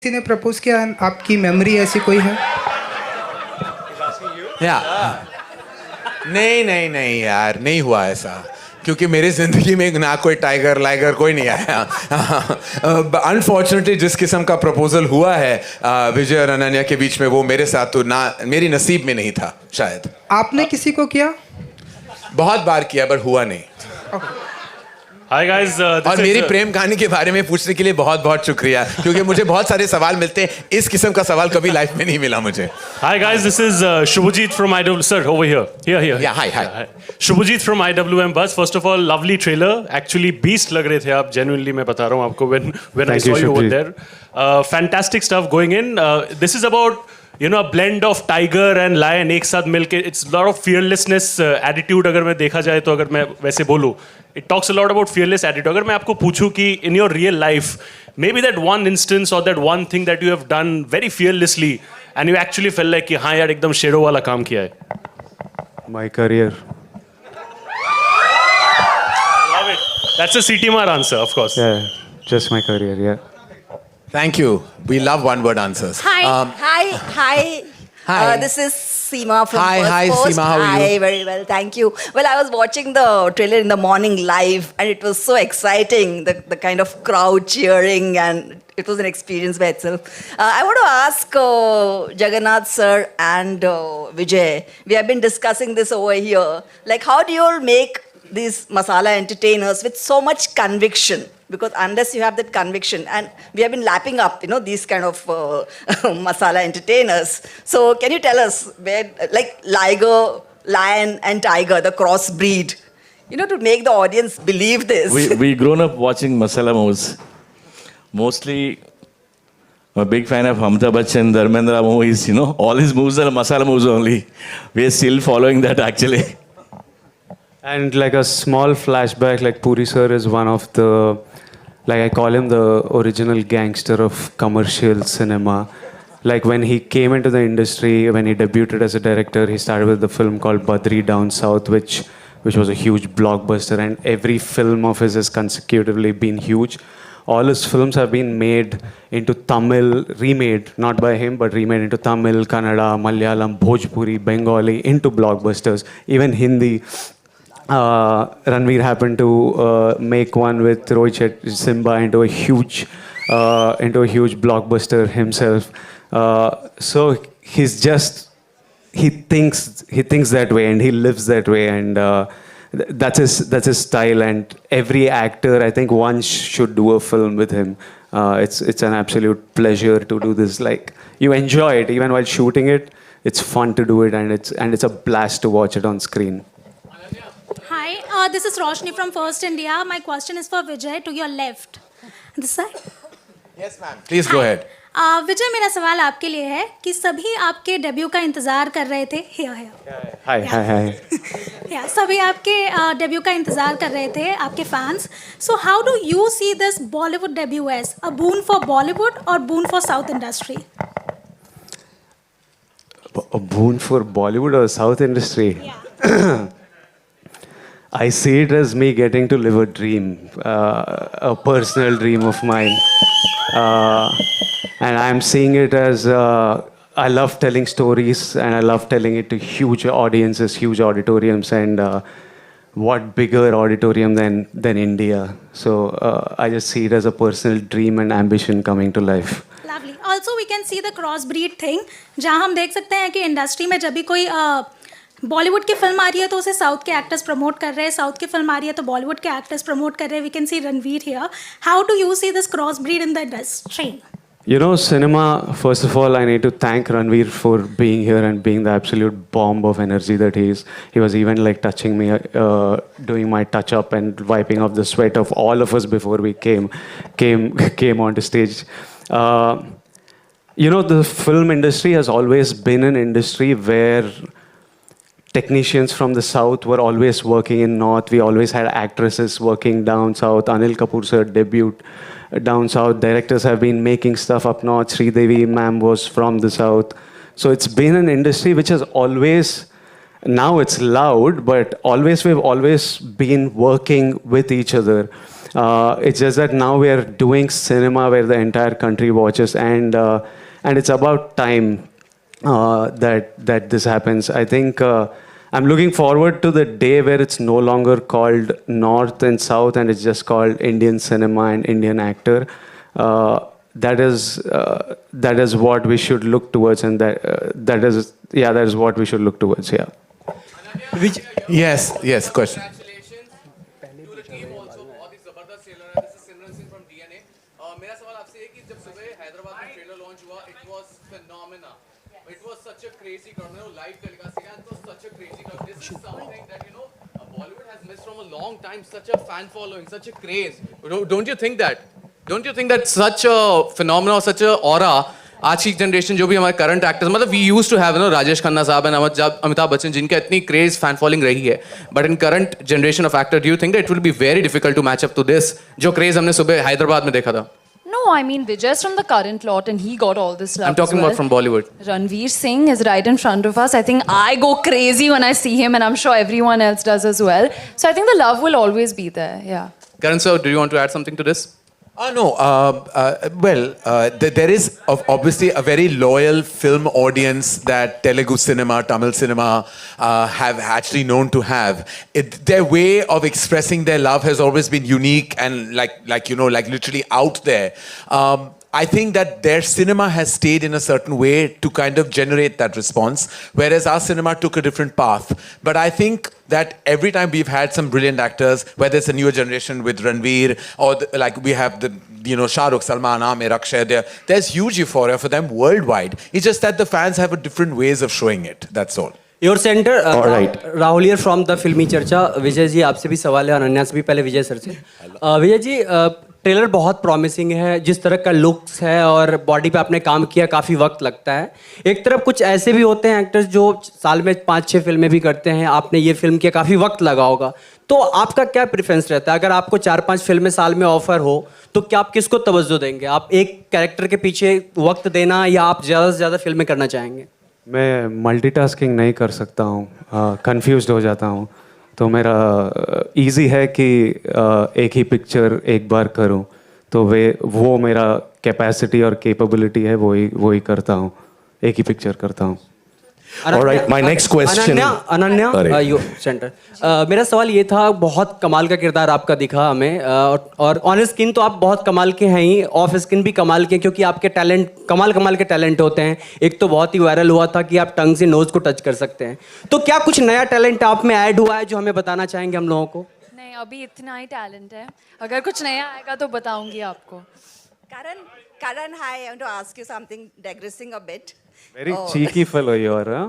किसी ने प्रपोज किया, आपकी मेमोरी ऐसी कोई है? नहीं यार, नहीं हुआ ऐसा, क्योंकि मेरी जिंदगी में ना कोई टाइगर लाइगर कोई नहीं आया। अनफॉर्चुनेटली जिस किस्म का प्रपोजल हुआ है विजय और अनन्या के बीच में, वो मेरे साथ तो ना, मेरी नसीब में नहीं था शायद। आपने किसी को किया? बहुत बार किया, बट हुआ नहीं। हाय गाइस, और मेरी प्रेम कहानी के बारे में पूछने के लिए बहुत बहुत शुक्रिया, क्योंकि मुझे बहुत सारे सवाल मिलते हैं, इस किस्म का सवाल कभी लाइफ में नहीं मिला मुझे। Hi guys, this is Shubhajit from IW. Sir, over here. Here. Yeah, hi. Shubhajit from IWM Buzz. First of all, lovely trailer. Actually, beast लग रहे थे आप. Genuinely, मैं बता रहा हूँ आपको when I saw you over there. Fantastic stuff going in. This is about, you know, a blend of tiger and lion एक साथ मिलके. It's a lot of fearlessness attitude. अगर मैं देखा जाए तो, अगर मैं वैसे बोलूँ, it talks a lot about fearless attitude. अगर मैं आपको पूछूं कि in your real life, maybe that one instance or that one thing that you have done very fearlessly and you actually felt like कि हाँ यार एकदम शेरों वाला काम किया है. My career. Love it. That's a CT Mar answer, of course. Yeah, just my career, yeah. Thank you. We love one-word answers. Hi. This is Seema from Hi, Post. Seema, how are you? Hi, very well, thank you. Well, I was watching the trailer in the morning live, and it was so exciting, the kind of crowd cheering, and it was an experience by itself. I want to ask Jagannadh sir and Vijay, we have been discussing this over here, like how do you all make these masala entertainers with so much conviction? Because unless you have that conviction, and we have been lapping up, you know, these kind of masala entertainers. So can you tell us where, like Liger, lion and tiger, the crossbreed, you know, to make the audience believe this? We grown up watching masala movies. Mostly, I'm a big fan of Amitabh Bachchan, Dharmendra movies, you know. All his movies are masala movies only. We are still following that actually. And like a small flashback, like Puri sir is one of the, like I call him the original gangster of commercial cinema. Like when he came into the industry, when he debuted as a director, he started with the film called Badri Down South, which was a huge blockbuster, and every film of his has consecutively been huge. All his films have been made into Tamil, remade, not by him, but remade into Tamil, Kannada, Malayalam, Bhojpuri, Bengali, into blockbusters, even Hindi. Ranveer happened to make one with Rohit Shetty, Simba, into a huge blockbuster himself. So he's just, he thinks that way and he lives that way, and that's his style. And every actor, I think, one should do a film with him. It's an absolute pleasure to do this. Like, you enjoy it even while shooting it. It's fun to do it, and it's a blast to watch it on screen. Hi, this is Roshni from First India. My question is for Vijay, to your left. This side? Yes, ma'am. Please go ahead. विजय, मेरा सवाल आपके लिए है कि सभी आपके debut का इंतजार कर रहे थे. Hi. सभी आपके डेब्यू का इंतजार कर रहे थे, आपके fans. So how do you see this Bollywood debut as a boon for Bollywood or boon for South industry? A boon for Bollywood or South industry? Yeah. I see it as me getting to live a dream, a personal dream of mine. And I'm seeing it as, I love telling stories, and I love telling it to huge audiences, huge auditoriums, and what bigger auditorium than India. So I just see it as a personal dream and ambition coming to life. Lovely. Also, we can see the crossbreed thing, जहाँ हम देख सकते हैं कि industry में जब भी कोई बॉलीवुड की फिल्म आ रही है तो उसे साउथ के एक्टर्स प्रमोट कर रहे हैं, साउथ की फिल्म आ रही है तो बॉलीवुड के एक्टर्स प्रमोट कर रहे हैं. We can see Ranveer here. How do you see this cross breed in the industry? You know, cinema, first of all, I need to thank Ranveer for being here and being the absolute bomb of energy that he is. He was even like touching me, doing my touch-up and wiping off the sweat of all of us before we came onto stage. You know, the film industry has always been an industry where technicians from the south were always working in north. We always had actresses working down south. Anil Kapoor sir debuted down south. Directors have been making stuff up north. Sridevi ma'am was from the south. So it's been an industry which has always, now it's loud, but we've always been working with each other. It's just that now we are doing cinema where the entire country watches, and it's about time that this happens. I think I'm looking forward to the day where it's no longer called North and South, and it's just called Indian cinema and Indian actor. That is what we should look towards, and that is what we should look towards. Yeah. Yes, question. Congratulations to the team also. बहुत ही जबरदस्त trailer है. This is Simran Singh from DNA. मेरा सवाल आपसे है कि जब सुबह हैदराबाद में ट्रेलर लॉन्च हुआ, it was phenomenal. It was such a crazy crowd. Live telecast again, it was such a crazy crowd. This is something that Bollywood has missed from a long time. Such a fan following, such a craze. Don't you think that? Don't you think that such a phenomenon, such a aura? आज की generation जो भी हमारे current actors मतलब we used to have Rajesh Khanna साहब and Amitabh Bachchan जिनका इतनी craze fan following रही है but in current generation of actor do you think that it will be very difficult to match up to this जो क्रेज हमने सुबह हैदराबाद में देखा था? No, I mean Vijay's from the current lot and he got all this love. I'm talking about from Bollywood. Ranveer Singh is right in front of us. I think I go crazy when I see him and I'm sure everyone else does as well. So I think the love will always be there. Yeah. Karan sir, do you want to add something to this? No. There is obviously a very loyal film audience that Telugu cinema, Tamil cinema have actually known to have. Their way of expressing their love has always been unique and like literally out there. I think that their cinema has stayed in a certain way to kind of generate that response, whereas our cinema took a different path. But I think that every time we've had some brilliant actors, whether it's a newer generation with Ranveer or like we have the Shah Rukh, Salman, Amir, Akshay, there's huge euphoria for them worldwide. It's just that the fans have a different ways of showing it. That's all. Your center, All right. Rahul here from the Filmi Charcha. Vijay ji आपसे भी सवाल है, अनन्या से भी. पहले विजय sir से. Vijay ji trailer बहुत promising है, जिस तरह का लुक्स है और बॉडी पे आपने काम किया काफ़ी वक्त लगता है. एक तरफ कुछ ऐसे भी होते हैं एक्टर्स जो साल में 5-6 फिल्में भी करते हैं. आपने ये फिल्म किया, काफ़ी वक्त लगा होगा. तो आपका क्या प्रेफरेंस रहता है? अगर आपको 4-5 फिल्में साल में ऑफर हो तो क्या आप किसको तवज्जो देंगे? आप एक कैरेक्टर के पीछे वक्त देना या आप ज़्यादा से ज़्यादा फिल्में करना चाहेंगे? मैं मल्टीटास्किंग नहीं कर सकता हूँ, कंफ्यूज्ड हो जाता हूँ. तो मेरा इजी है कि एक ही पिक्चर एक बार करूँ, तो वो मेरा कैपेसिटी और कैपेबिलिटी है, वही करता हूँ, एक ही पिक्चर करता हूँ. All right, my next question. Ananya, yo centre. मेरा सवाल ये था, बहुत कमाल का किरदार आपका दिखा हमें और ऑन स्क्रीन तो आप बहुत कमाल के हैं ही, ऑफ स्क्रीन भी कमाल के, क्योंकि आपके टैलेंट कमाल के टैलेंट होते हैं. एक तो बहुत ही वायरल हुआ था कि आप टंग से नोज को टच कर सकते हैं. तो क्या कुछ नया टैलेंट आप में ऐड हुआ है जो हमें बताना चाहेंगे हम लोगों को? नहीं, अभी इतना ही टैलेंट है. अगर कुछ नया आएगा तो बताऊंगी आपको. Karan, hi, I want to ask you something, digressing a bit. Very cheeky fellow you are, huh?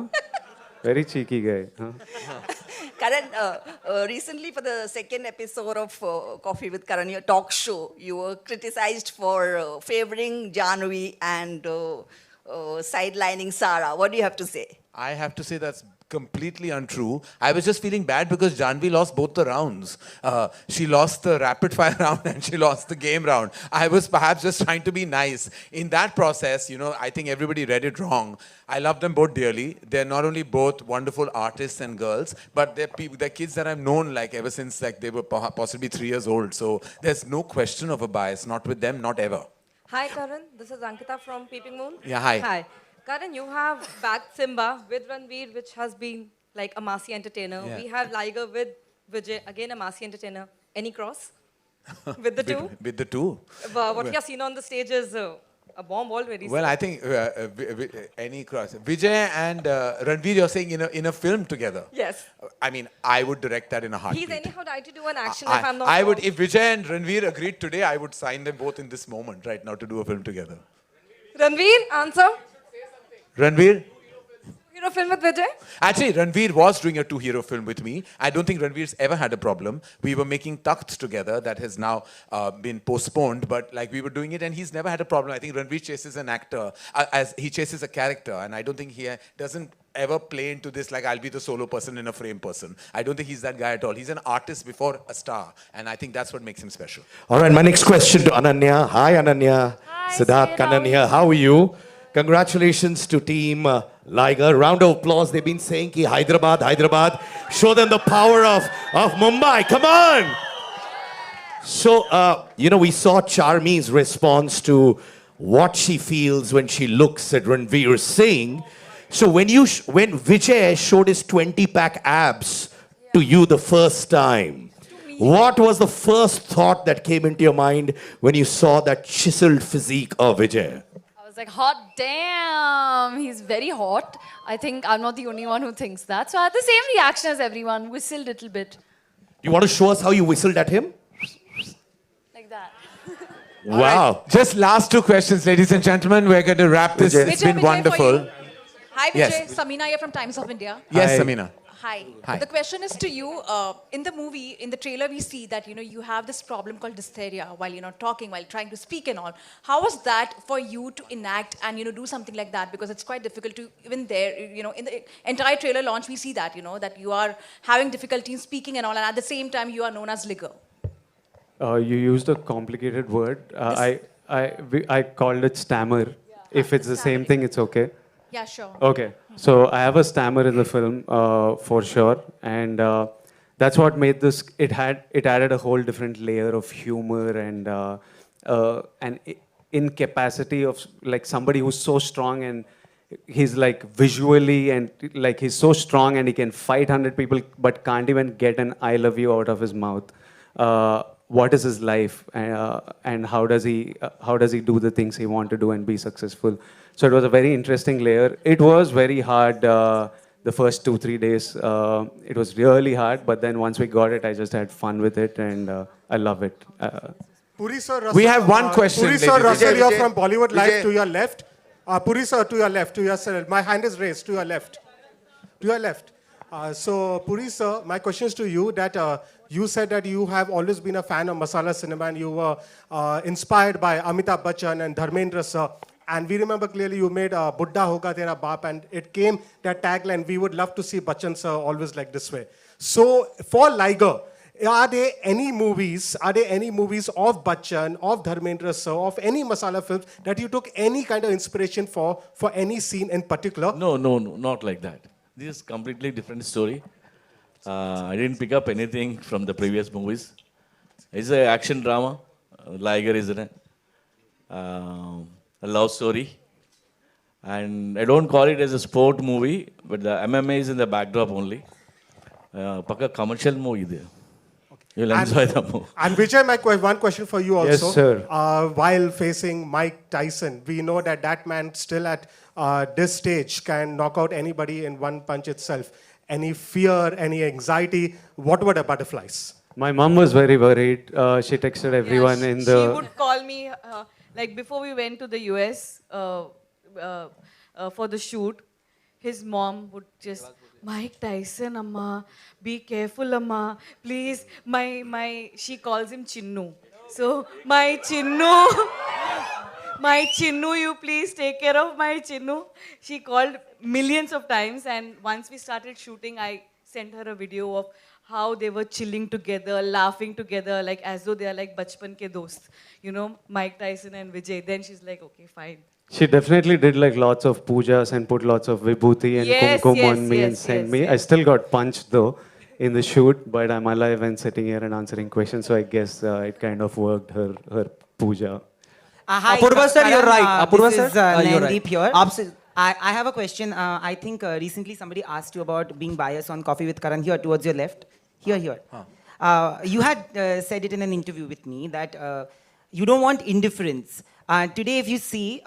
Very cheeky guy. Huh? Karan, recently for the second episode of Coffee with Karan, your talk show, you were criticized for favoring Janvi and sidelining Sara. What do you have to say? I have to say that's completely untrue. I was just feeling bad because Janvi lost both the rounds. She lost the rapid fire round and she lost the game round. I was perhaps just trying to be nice. In that process, I think everybody read it wrong. I love them both dearly. They're not only both wonderful artists and girls, but they're kids that I've known ever since they were possibly 3 years old. So there's no question of a bias. Not with them, not ever. Hi Karan, this is Ankita from Peeping Moon. Yeah, hi. Hi. Karan, you have backed Simba with Ranveer, which has been like a massy entertainer. Yeah. We have Liger with Vijay, again a massy entertainer. Any cross with the two? With the two? What we have seen on the stage is a bomb already. Well, I think any cross. Vijay and Ranveer, you're saying in a film together? Yes. I mean, I would direct that in a heartbeat. He's anyhow right to do an action if I'm not I wrong. would, if Vijay and Ranveer agreed today, I would sign them both in this moment right now to do a film together. Ranveer, answer. Ranveer? Hero film with Vijay? Actually, Ranveer was doing a 2-hero film with me. I don't think Ranveer's ever had a problem. We were making Takht together. That has now been postponed. But we were doing it and he's never had a problem. I think Ranveer chases an actor as he chases a character. And I don't think he doesn't ever play into this I'll be the solo person in a frame person. I don't think he's that guy at all. He's an artist before a star. And I think that's what makes him special. All right, my next question to Ananya. Hi, Ananya. Hi, Siddharth Sid, how Kannan here. How are you? Congratulations to team Liger. Round of applause. They've been saying ki Hyderabad. Show them the power of Mumbai. Come on. So, we saw Charmi's response to what she feels when she looks at Ranveer Singh. So, when Vijay showed his 20-pack abs to you the first time, what was the first thought that came into your mind when you saw that chiseled physique of Vijay? I was like, hot damn, he's very hot. I think I'm not the only one who thinks that. So I had the same reaction as everyone, whistled a little bit. You want to show us how you whistled at him? Like that. Wow. Just last two questions, ladies and gentlemen. We're going to wrap this. It's been Vijay, wonderful. Hi, Vijay. Yes. Samina here from Times of India. Yes, Samina. Hi. Hi. The question is to you. In the movie, in the trailer, we see that you have this problem called dysphoria while talking, while trying to speak and all. How was that for you to enact and do something like that? Because it's quite difficult to even there. In the entire trailer launch, we see that that you are having difficulty in speaking and all, and at the same time, you are known as Liger. You used a complicated word. I called it stammer. If it's the same thing, it's okay. Yeah, sure. Okay. So I have a stammer in the film for sure, and that's what made this. It added a whole different layer of humor and an incapacity of like somebody who's so strong and he's like visually and like he's so strong and he can fight 100 people but can't even get an "I love you" out of his mouth. What is his life and how does he do the things he wants to do and be successful? So it was a very interesting layer. It was very hard the first 2-3 days. It was really hard, but then once we got it, I just had fun with it and I love it. Puri sir, Russell, We have one question. Puri sir, ladies and Russell, gentlemen. you're from Bollywood Live to your left. Puri sir, to your left, to your side. My hand is raised, to your left. To your left. So, Puri sir, my question is to you that you said that you have always been a fan of Masala cinema and you were inspired by Amitabh Bachchan and Dharmendra sir. And we remember clearly you made Buddha Hoga Tera Baap and it came that tagline, we would love to see Bachchan sir always like this way. So, for Liger, are there any movies of Bachchan, of Dharmendra sir, of any Masala films that you took any kind of inspiration for any scene in particular? No, not like that. This is completely different story. I didn't pick up anything from the previous movies. It's an action drama. Liger is in it. A love story. And I don't call it as a sport movie, but the MMA is in the backdrop only. Pakka commercial movie there. You'll enjoy the movie. And Vijay, one question for you also. Yes, sir. While facing Mike Tyson, we know that man still at this stage can knock out anybody in one punch itself. Any fear, any anxiety, what were the butterflies? My mom was very worried. She texted everyone in the... She would call me, like before we went to the US for the shoot, his mom would just, Mike Tyson, Amma, be careful, Amma, please. She calls him Chinnu. So, my Chinnu, my Chinnu, you please take care of my Chinnu. She called millions of times, and once we started shooting, I sent her a video of how they were chilling together, laughing together, like as though they are like bachpan ke dost. Mike Tyson and Vijay. Then she's like, okay, fine. She definitely did like lots of pujas and put lots of vibhuti and kumkum on me and sent me. I still got punched though in the shoot, but I'm alive and sitting here and answering questions, so I guess it kind of worked her puja. Hi, Apurva sir, you're right. Apurva This is sir, you're right. Nandeep here. I have a question. I think recently somebody asked you about being biased on Coffee with Karan here towards your left. Here. You had said it in an interview with me that you don't want indifference. Today, if you see,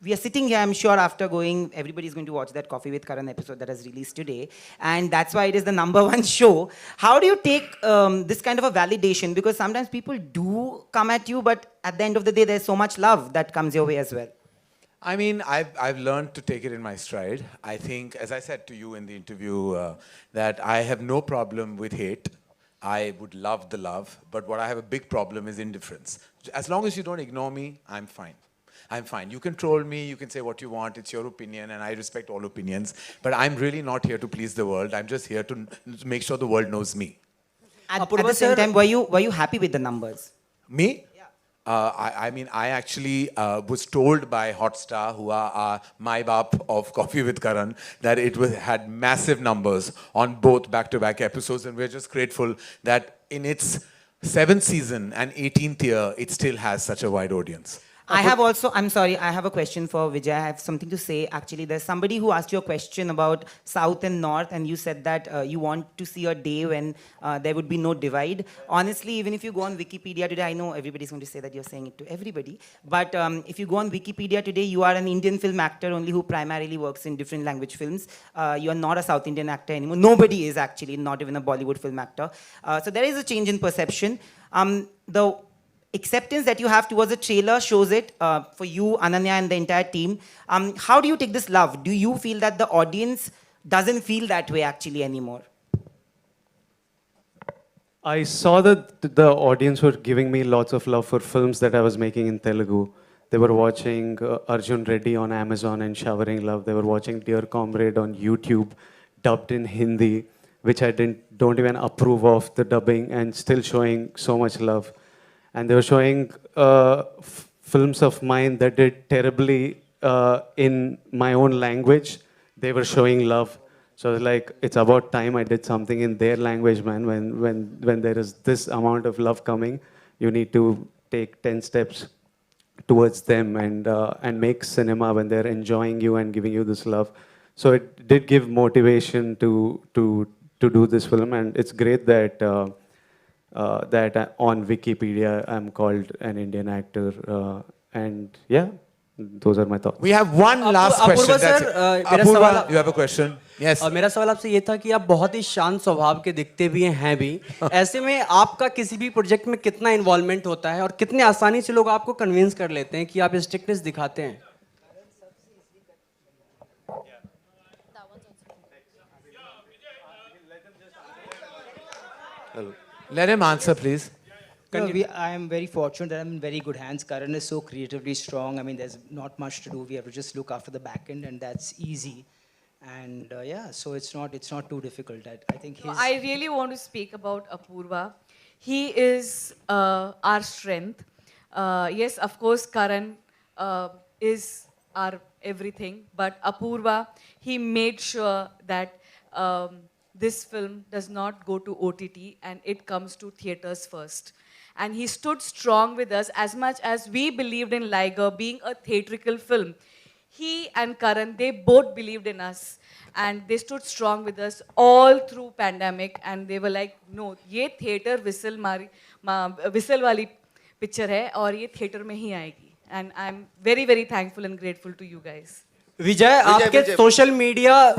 we are sitting here, I'm sure after going, everybody's going to watch that Coffee with Karan episode that has released today. And that's why it is the #1 show. How do you take this kind of a validation? Because sometimes people do come at you, but at the end of the day, there's so much love that comes your way as well. I mean, I've learned to take it in my stride. I think, as I said to you in the interview, that I have no problem with hate. I would love the love, but what I have a big problem is indifference. As long as you don't ignore me, I'm fine. I'm fine. You can troll me, you can say what you want, it's your opinion, and I respect all opinions, but I'm really not here to please the world. I'm just here to make sure the world knows me. At the same time, were you happy with the numbers? Me? I mean, I actually was told by Hotstar, who are my bap of Coffee with Karan, that it had massive numbers on both back-to-back episodes, and we're just grateful that in its 7th season and 18th year, it still has such a wide audience. I have also, I'm sorry, I have a question for Vijay. I have something to say. Actually, there's somebody who asked you a question about South and North, and you said that you want to see a day when there would be no divide. Honestly, even if you go on Wikipedia today, I know everybody's going to say that you're saying it to everybody, but if you go on Wikipedia today, you are an Indian film actor only who primarily works in different language films. You are not a South Indian actor anymore. Nobody is actually, not even a Bollywood film actor. So there is a change in perception. The acceptance that you have towards the trailer shows it for you, Ananya, and the entire team. How do you take this love? Do you feel that the audience doesn't feel that way actually anymore? I saw that the audience were giving me lots of love for films that I was making in Telugu. They were watching Arjun Reddy on Amazon and showering love. They were watching Dear Comrade on YouTube, dubbed in Hindi, which I don't even approve of the dubbing, and still showing so much love. And they were showing films of mine that did terribly in my own language. They were showing love. So I was like, it's about time I did something in their language, man. When there is this amount of love coming, you need to take 10 steps towards them and make cinema when they're enjoying you and giving you this love. So it did give motivation to do this film, and it's great that that on Wikipedia I'm called an Indian actor, and yeah, those are my thoughts. We have one last question. That's it. Apurva, you have a question? Yes. मेरा सवाल आपसे ये था कि आप बहुत ही शांत स्वभाव के दिखते भी हैं भी। ऐसे में आपका किसी भी प्रोजेक्ट में कितना इन्वॉल्वमेंट होता है और कितने आसानी से लोग आपको कन्विंस कर लेते हैं कि आप स्ट्रिक्टनेस दिखाते हैं? Let him answer, please. I am very fortunate that I'm in very good hands. Karan is so creatively strong. I mean, there's not much to do. We have to just look after the back end, and that's easy. And yeah, so it's not too difficult. I think his... I really want to speak about Apurva. He is our strength. Yes, of course, Karan is our everything. But Apurva, he made sure that this film does not go to OTT and it comes to theaters first. And he stood strong with us as much as we believed in Liger being a theatrical film. He and Karan, they both believed in us. And they stood strong with us all through pandemic. And they were like, no, ये theater whistle वाली picture है और ये theater में ही आएगी. And I'm very, very thankful and grateful to you guys. Vijay, आपके social media.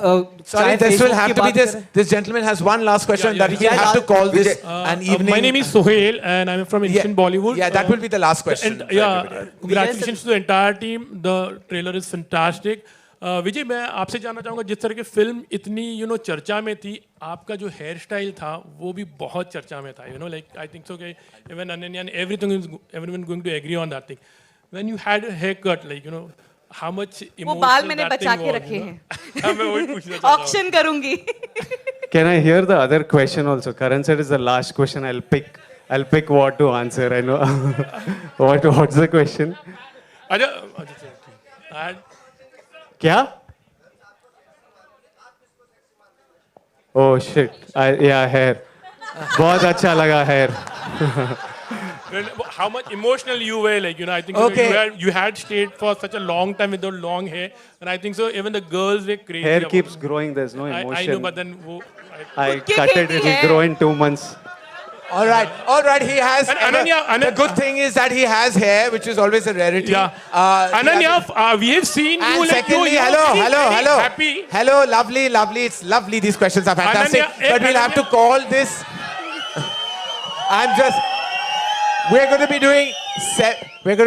Sorry, this will have to be this. This gentleman has one last question that we have to call this an evening. My name is Sohail and I'm from Indian Bollywood. Yeah, that will be the last question. Congratulations to the entire team. The trailer is fantastic. विजय, मैं आपसे जानना चाहूँगा जिस तरह की film इतनी चर्चा में थी, आपका जो हेयर स्टाइल था वो भी बहुत चर्चा में था. Like I think so कि even Ananya and everyone going to agree on that thing. When you had a haircut, like how much emotional वो बाल मैंने that बचा thing के was, रखे हैं. मैं वही पूछना चाहता हूँ. Auction करूँगी. Can I hear the other question also? Karan said it's the last question. I'll pick what to answer. I know. What's the question? क्या? Oh shit! Yeah, hair. बहुत अच्छा लगा hair. How much emotional you were, like I think you had stayed for such a long time with the long hair, and I think so even the girls were crazy. Hair keeps growing. There's no emotion. I know, but then I cut it. It will grow in 2 months. All right. He has. The good thing is that he has hair, which is always a rarity. Yeah. Ananya, we have seen and you. Secondly, hello. Happy. Hello, lovely. It's lovely. These questions are fantastic. Ananya, but we'll have to call this. We're going to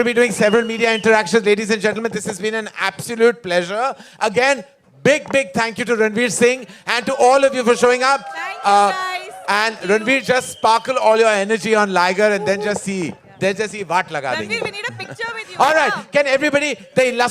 be doing several media interactions, ladies and gentlemen. This has been an absolute pleasure. Again, big thank you to Ranveer Singh and to all of you for showing up. Thank you guys. And Ranveer, just sparkle all your energy on Liger and then just see what laga denge. Ranveer, we need a picture with you. All right, can everybody, the